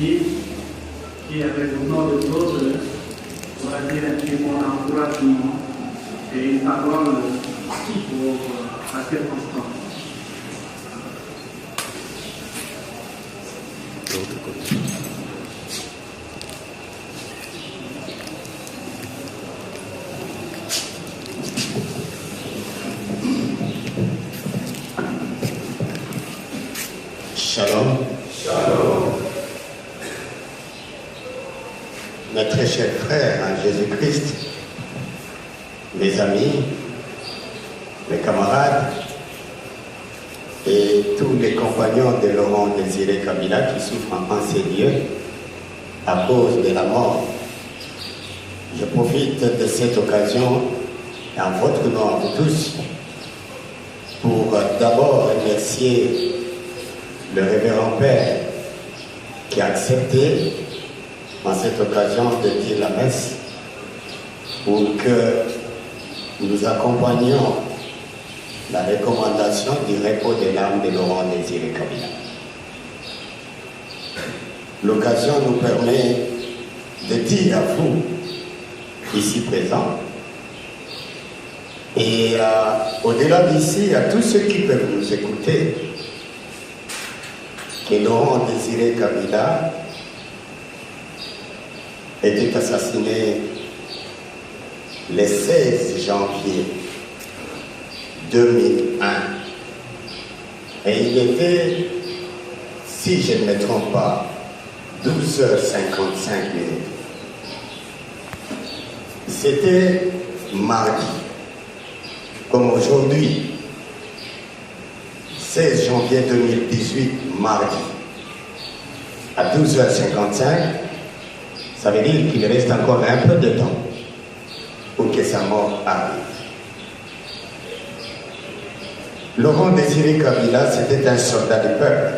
ici, qui avec le nom de l'autre, va dire un petit mot d'encouragement et une parole pour la circonstance. Shalom. Shalom. Mes très chers frères en Jésus-Christ, mes amis, mes camarades et tous les compagnons de Laurent Désiré Kabila qui souffrent en ces lieux à cause de la mort. Je profite de cette occasion, en votre nom à vous tous, pour d'abord remercier le révérend Père qui a accepté en cette occasion de dire la messe pour que nous accompagnions la recommandation du repos de l'âme de Laurent Désiré Kabila. L'occasion nous permet de dire à vous, ici présents, et au-delà d'ici, à tous ceux qui peuvent nous écouter, que Laurent Désiré Kabila était assassiné le 16 janvier 2001. Et il était, si je ne me trompe pas, 12h55. C'était mardi, comme aujourd'hui. 16 janvier 2018, mardi, à 12h55, ça veut dire qu'il reste encore un peu de temps pour que sa mort arrive. Laurent Désiré Kabila, c'était un soldat du peuple.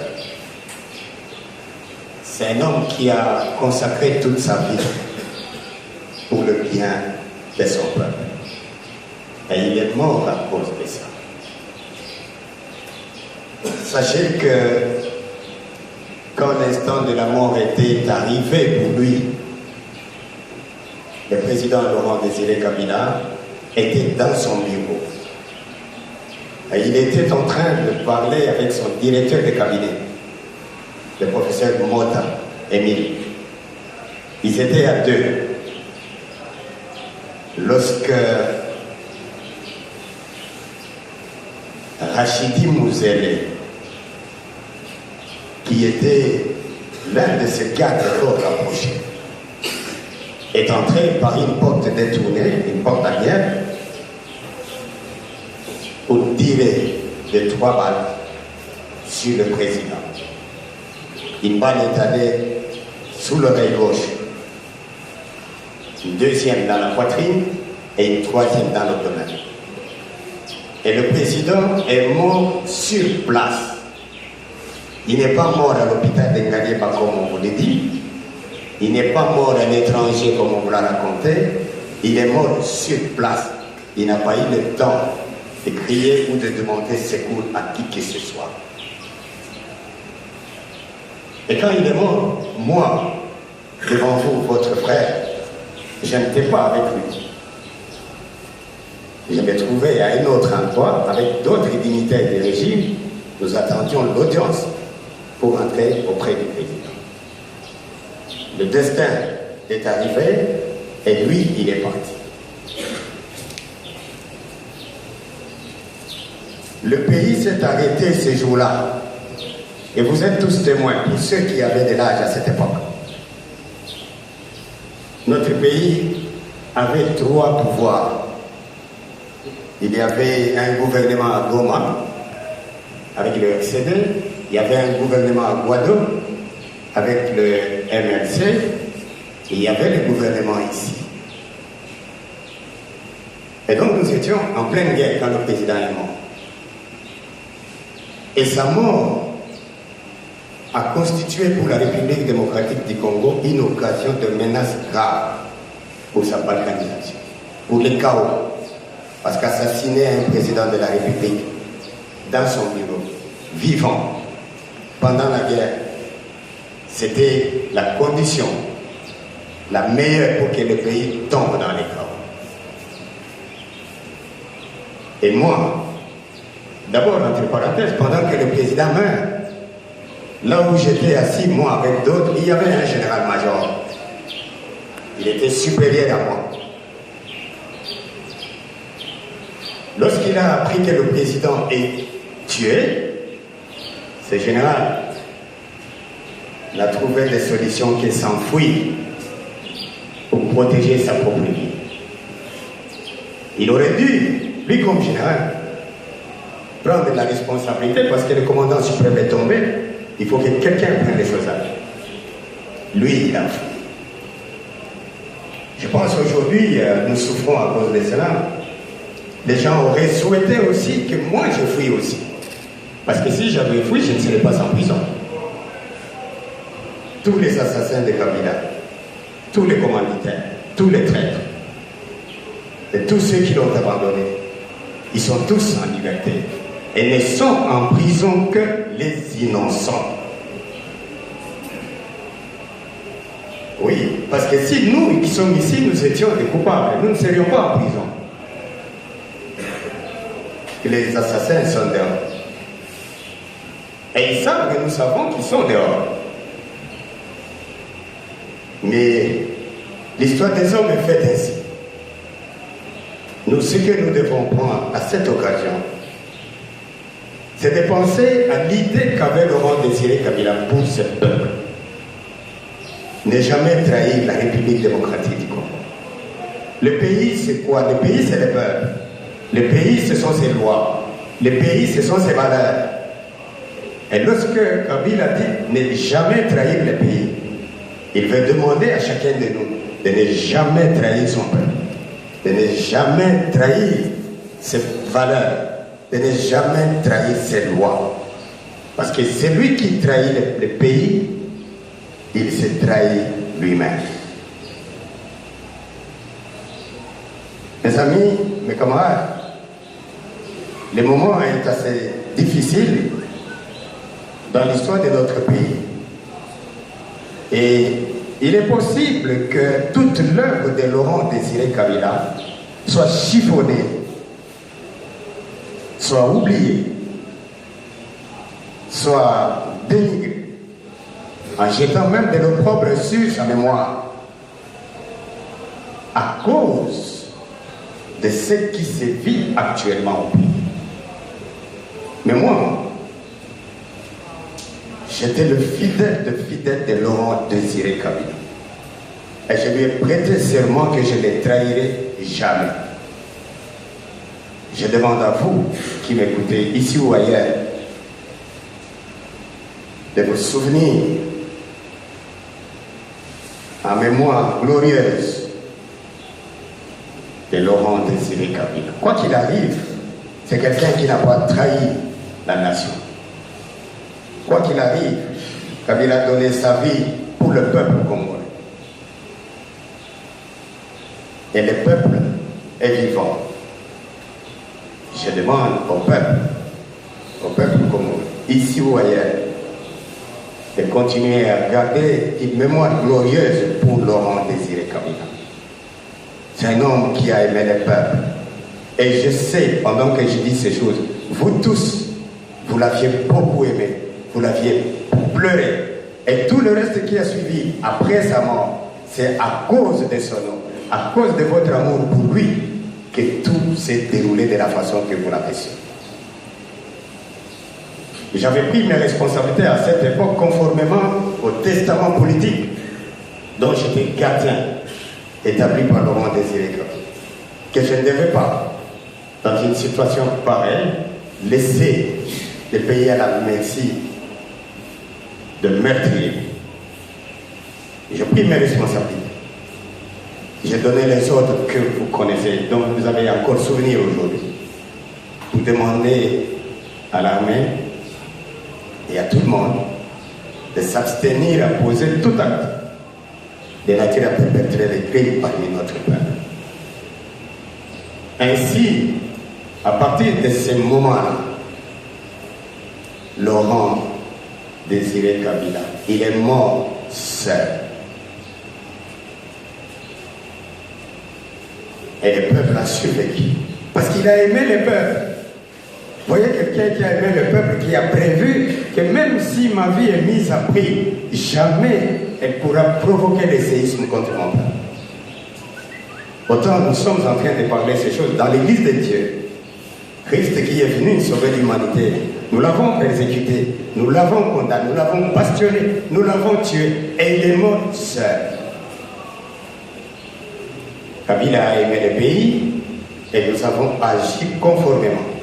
C'est un homme qui a consacré toute sa vie pour le bien de son peuple. Et il est mort à cause de ça. Sachez que quand l'instant de la mort était arrivé pour lui, le président Laurent Désiré Kabila était dans son bureau. Et il était en train de parler avec son directeur de cabinet, le professeur Mota, Émile. Ils étaient à deux. Lorsque Rachidi Mouzele, qui était l'un de ces quatre corps rapprochés, est entré par une porte détournée, une porte arrière, pour tirer de 3 balles sur le président. Une balle est allée sous l'oreille gauche, une deuxième dans la poitrine et une troisième dans l'abdomen. Et le président est mort sur place. Il n'est pas mort à l'hôpital de Ngalieba comme on vous l'a dit. Il n'est pas mort à l'étranger comme on vous l'a raconté. Il est mort sur place. Il n'a pas eu le temps de crier ou de demander secours à qui que ce soit. Et quand il est mort, moi, devant vous, votre frère, je n'étais pas avec lui. Je me trouvais à un autre endroit avec d'autres dignitaires du régime. Nous attendions l'audience pour entrer auprès du président. Le destin est arrivé et lui, il est parti. Le pays s'est arrêté ces jours-là. Et vous êtes tous témoins, pour ceux qui avaient de l'âge à cette époque. Notre pays avait 3 pouvoirs. Il y avait un gouvernement à Goma, avec le RCD. Il y avait un gouvernement à Guadeloupe, avec le MLC. Et il y avait le gouvernement ici. Et donc nous étions en pleine guerre quand le président est mort. Et sa mort a constitué pour la République démocratique du Congo une occasion de menace grave pour sa balkanisation, pour le chaos. Parce qu'assassiner un président de la République dans son bureau, vivant, pendant la guerre, c'était la condition la meilleure pour que le pays tombe dans les chaos. Et moi, d'abord, entre parenthèses, pendant que le président meurt, là où j'étais assis, moi avec d'autres, il y avait un général-major. Il était supérieur à moi. Lorsqu'il a appris que le président est tué, ce général a trouvé des solutions qui s'enfuient pour protéger sa propre vie. Il aurait dû, lui comme général, prendre la responsabilité parce que le commandant suprême est tombé. Il faut que quelqu'un prenne les choses à lui. Lui, il a fait. Je pense qu'aujourd'hui, nous souffrons à cause de cela. Les gens auraient souhaité aussi que moi je fuis aussi. Parce que si j'avais fui, je ne serais pas en prison. Tous les assassins de Kabila, tous les commanditaires, tous les traîtres, et tous ceux qui l'ont abandonné, ils sont tous en liberté. Et ne sont en prison que les innocents. Oui, parce que si nous qui sommes ici, nous étions des coupables, nous ne serions pas en prison. Les assassins sont dehors. Et ils savent que nous savons qu'ils sont dehors. Mais l'histoire des hommes est faite ainsi. Nous, ce que nous devons prendre à cette occasion, c'est de penser à l'idée qu'avait Laurent Désiré Kabila pour ce peuple. Ne jamais trahir la République démocratique du Congo. Le pays, c'est quoi? Le pays, c'est le peuple. Le pays, ce sont ses lois. Le pays, ce sont ses valeurs. Et lorsque Kabila dit ne jamais trahir le pays, il veut demander à chacun de nous de ne jamais trahir son peuple, de ne jamais trahir ses valeurs, de ne jamais trahir ses lois. Parce que celui qui trahit le pays, il se trahit lui-même. Mes amis, mes camarades, le moment est assez difficile dans l'histoire de notre pays. Et il est possible que toute l'œuvre de Laurent Désiré Kabila soit chiffonnée, soit oubliée, soit dénigrée, en jetant même de l'opprobre sur sa mémoire, à cause de ce qui se vit actuellement au pays. Mais moi, j'étais le fidèle de Laurent Désiré Kabila. Et je lui ai prêté serment que je ne les trahirai jamais. Je demande à vous qui m'écoutez, ici ou ailleurs, de vous souvenir en mémoire glorieuse de Laurent Désiré Kabila. Quoi qu'il arrive, c'est quelqu'un qui n'a pas trahi la nation. Quoi qu'il arrive, Kabila a donné sa vie pour le peuple congolais. Et le peuple est vivant. Je demande au peuple congolais, ici ou ailleurs, de continuer à garder une mémoire glorieuse pour Laurent Désiré Kabila. C'est un homme qui a aimé le peuple. Et je sais, pendant que je dis ces choses, vous tous, vous l'aviez beaucoup aimé. Vous l'aviez pleuré. Et tout le reste qui a suivi après sa mort, c'est à cause de son nom, à cause de votre amour pour lui, que tout s'est déroulé de la façon que vous l'avez su. J'avais pris mes responsabilités à cette époque conformément au testament politique dont j'étais gardien, établi par Laurent Désiré Kabila, que je ne devais pas, dans une situation pareille, laisser le pays à la merci de meurtrier. J'ai pris mes responsabilités. J'ai donné les ordres que vous connaissez, dont vous avez encore souvenir aujourd'hui. Vous demandez à l'armée et à tout le monde de s'abstenir à poser tout acte de nature à perpétrer les crimes parmi notre peuple. Ainsi, à partir de ce moment-là, Laurent Désiré Kabila il est mort seul. Et le peuple a survécu. Parce qu'il a aimé le peuple. Vous voyez quelqu'un qui a aimé le peuple, qui a prévu que même si ma vie est mise à prix, jamais elle pourra provoquer le séisme contre mon peuple. Autant nous sommes en train de parler de ces choses dans l'église de Dieu. Christ qui est venu sauver l'humanité, nous l'avons persécuté, nous l'avons condamné, nous l'avons bastionné, nous l'avons tué, et il est mort seul. Kabila a aimé le pays, et nous avons agi conformément.